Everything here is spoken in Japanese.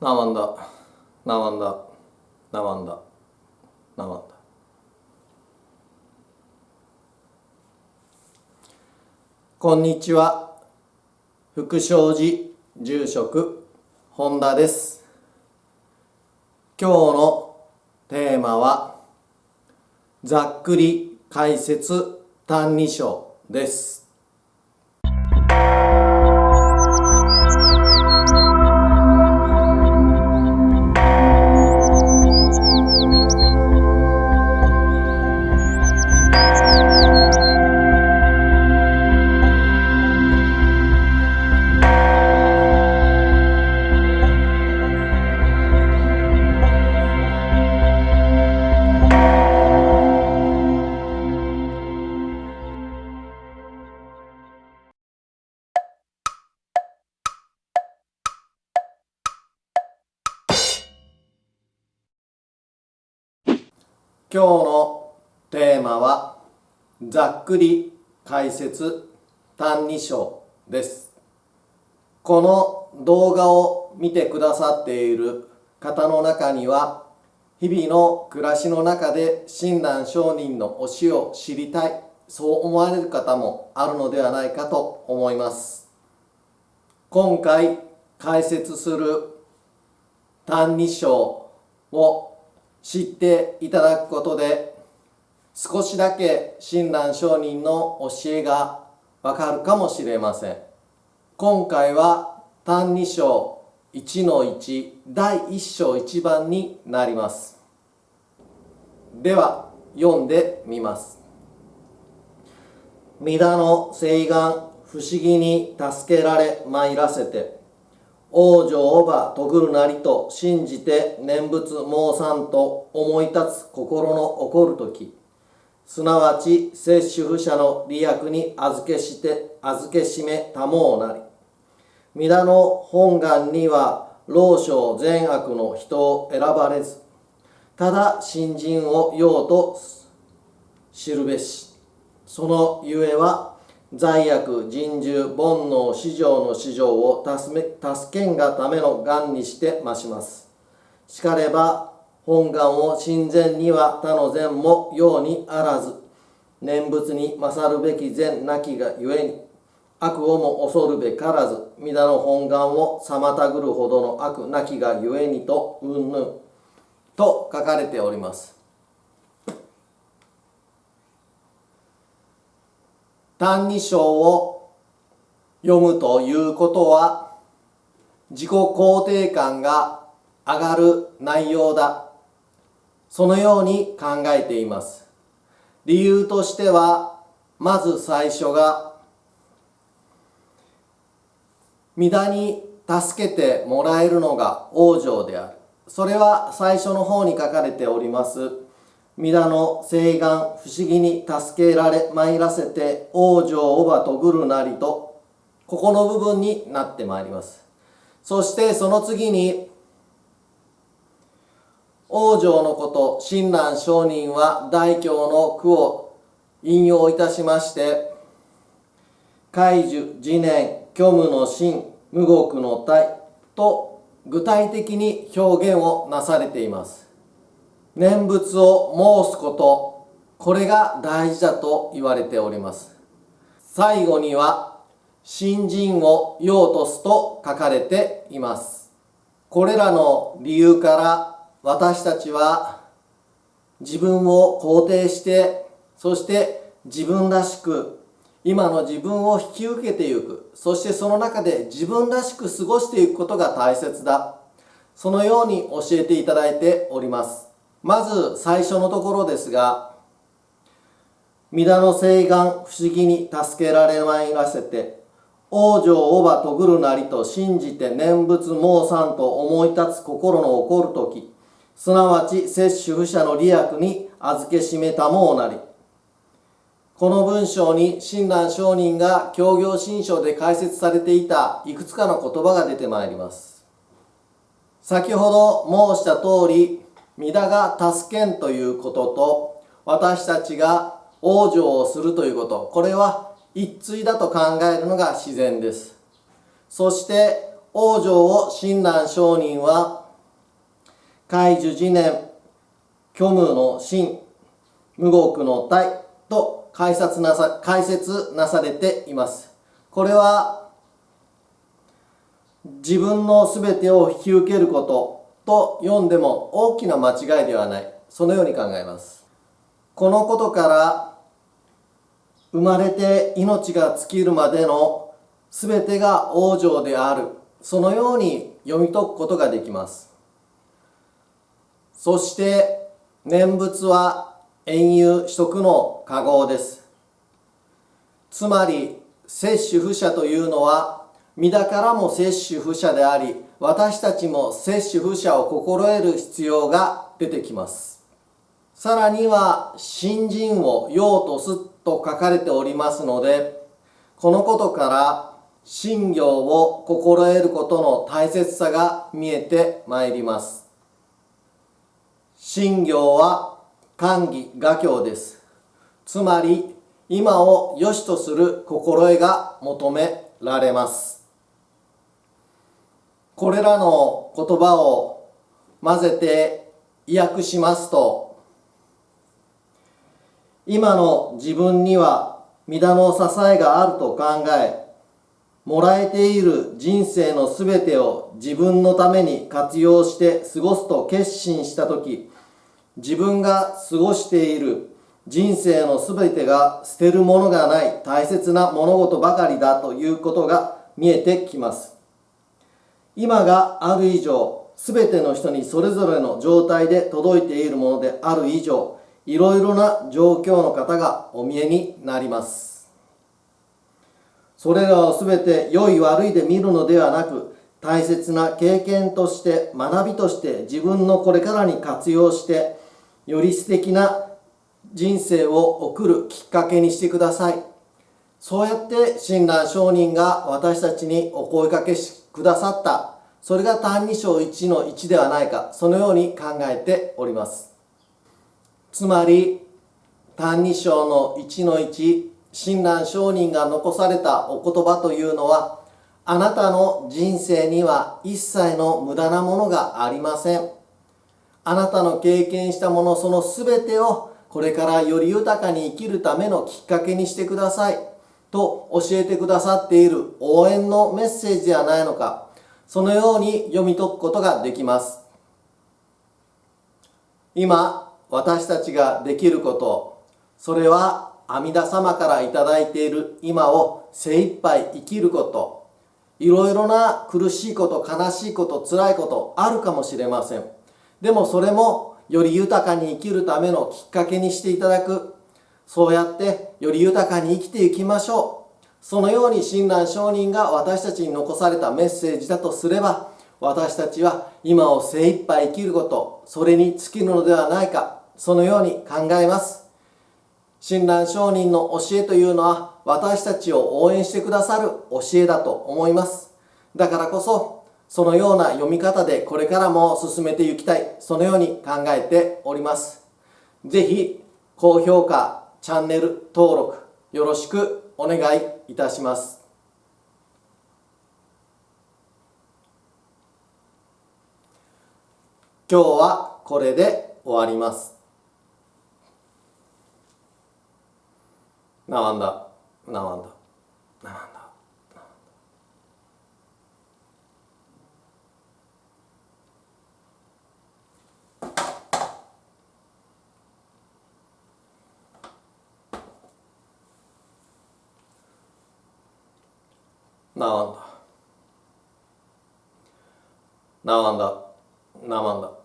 なまんだ、なまんだ、なまんだ、なまんだ。こんにちは。福祥寺住職本田です。今日のテーマはざっくり解説歎異抄です。今日のテーマはざっくり解説歎異抄です。この動画を見てくださっている方の中には、日々の暮らしの中で親鸞上人の教えを知りたい、そう思われる方もあるのではないかと思います。今回解説する歎異抄を知っていただくことで、少しだけ親鸞上人の教えがわかるかもしれません。今回は歎異抄1-1第1章1番になります。では読んでみます。弥陀の誓願不思議に助けられ参らせて、往生をばとぐるなりと信じて念仏申さんと思い立つ心の起こるとき、すなわち摂取不捨の利益に預けしめたもうなり。弥陀の本願には老少善悪の人を選ばれず、ただ信心を用と知るべし。そのゆえは罪悪人獣煩悩至上の至上を助けんがための願にして増します。しかれば本願を親善には他の善も用にあらず、念仏に勝るべき善なきがゆえに、悪をも恐るべからず、弥陀の本願を妨ぐるほどの悪なきがゆえにとうんぬんと書かれております。歎異抄を読むということは、自己肯定感が上がる内容だ、そのように考えています。理由としては、まず最初が弥陀に助けてもらえるのが往生である。それは最初の方に書かれております弥陀の誓願不思議に助けられ参らせて往生をばとぐるなりと、ここの部分になってまいります。そしてその次に、往生のこと、親鸞上人は大経の句を引用いたしまして、懐受自念虚無の心無極の体と具体的に表現をなされています。念仏を申すこと、これが大事だと言われております。最後には信心を用とすと書かれています。これらの理由から私たちは自分を肯定して、そして自分らしく今の自分を引き受けていく、そしてその中で自分らしく過ごしていくことが大切だ、そのように教えていただいております。まず最初のところですが、弥陀の誓願不思議に助けられ参らせて、往生をばとぐるなりと信じて念仏申さんと思い立つ心の起こるとき、すなわち摂取不捨の利益に預けしめたもうなり。この文章に親鸞上人が教行信証で解説されていたいくつかの言葉が出てまいります。先ほど申した通り、弥陀が助けんということと、私たちが往生をするということ、これは一対だと考えるのが自然です。そして往生を親鸞上人は海寿次年虚無の真無極の体と解説なされています。これは自分のすべてを引き受けることと読んでも大きな間違いではない、そのように考えます。このことから生まれて命が尽きるまでのすべてが往生である、そのように読み解くことができます。そして念仏は縁有取得の化合です。つまり摂取不捨というのは身だからも摂取不捨であり、私たちも摂取不捨を心得る必要が出てきます。さらには信心を要とすと書かれておりますので、このことから信行を心得ることの大切さが見えてまいります。信行は寛義雅教です。つまり今を良しとする心得が求められます。これらの言葉を混ぜて意訳しますと、今の自分には御霊の支えがあると考え、もらえている人生のすべてを自分のために活用して過ごすと決心したとき、自分が過ごしている人生のすべてが捨てるものがない大切な物事ばかりだということが見えてきます。今がある以上、すべての人にそれぞれの状態で届いているものである以上、いろいろな状況の方がお見えになります。それらをすべて良い悪いで見るのではなく、大切な経験として学びとして自分のこれからに活用して、より素敵な人生を送るきっかけにしてください。そうやって親鸞上人が私たちにお声かけくださった、それが「歎異抄1の1」ではないか、そのように考えております。つまり「歎異抄の1の1」、親鸞上人が残されたお言葉というのは、あなたの人生には一切の無駄なものがありません。あなたの経験したもの、そのすべてをこれからより豊かに生きるためのきっかけにしてくださいと教えてくださっている応援のメッセージではないのか、そのように読み解くことができます。今私たちができること、それは阿弥陀様からいただいている今を精一杯生きること。いろいろな苦しいこと、悲しいこと、辛いことあるかもしれません。でもそれもより豊かに生きるためのきっかけにしていただく。そうやってより豊かに生きていきましょう。そのように親鸞上人が私たちに残されたメッセージだとすれば、私たちは今を精一杯生きること、それに尽きるのではないか、そのように考えます。親鸞上人の教えというのは私たちを応援してくださる教えだと思います。だからこそそのような読み方でこれからも進めていきたい、そのように考えております。ぜひ高評価、チャンネル登録よろしくお願いいたします。今日はこれで終わります。なんだ、なんだ、なんだ。なんだ、なんだ、なんだ。